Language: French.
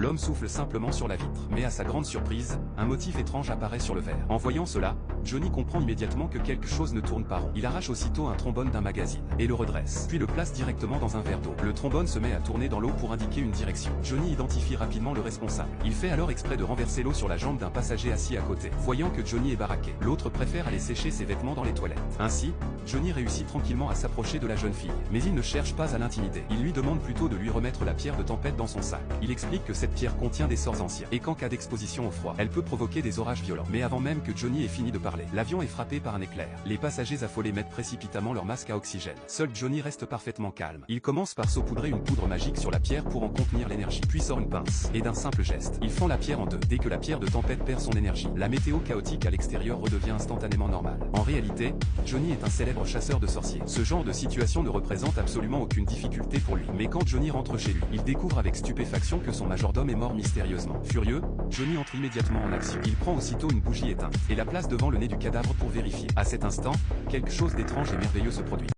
L'homme souffle simplement sur la vitre. Mais à sa grande surprise, un motif étrange apparaît sur le verre. En voyant cela, Johnny comprend immédiatement que quelque chose ne tourne pas rond. Il arrache aussitôt un trombone d'un magazine et le redresse, puis le place directement dans un verre d'eau. Le trombone se met à tourner dans l'eau pour indiquer une direction. Johnny identifie rapidement le responsable. Il fait alors exprès de renverser l'eau sur la jambe d'un passager assis à côté. Voyant que Johnny est baraqué, l'autre préfère aller sécher ses vêtements dans les toilettes. Ainsi, Johnny réussit tranquillement à s'approcher de la jeune fille. Mais il ne cherche pas à l'intimider. Il lui demande plutôt de lui remettre la pierre de tempête dans son sac. Il explique que cette pierre contient des sorts anciens et qu'en cas d'exposition au froid, elle peut provoquer des orages violents. Mais avant même que Johnny ait fini de parler, l'avion est frappé par un éclair. Les passagers affolés mettent précipitamment leur masque à oxygène. Seul Johnny reste parfaitement calme. Il commence par saupoudrer une poudre magique sur la pierre pour en contenir l'énergie, puis sort une pince. Et d'un simple geste, il fend la pierre en deux. Dès que la pierre de tempête perd son énergie, la météo chaotique à l'extérieur redevient instantanément normale. En réalité, Johnny est un célèbre chasseur de sorciers. Ce genre de situation ne représente absolument aucune difficulté pour lui. Mais quand Johnny rentre chez lui, il découvre avec stupéfaction que son majordome est mort mystérieusement. Furieux, Johnny entre immédiatement en action. Il prend aussitôt une bougie éteinte et la place devant le nez du cadavre pour vérifier. À cet instant, quelque chose d'étrange et merveilleux se produit.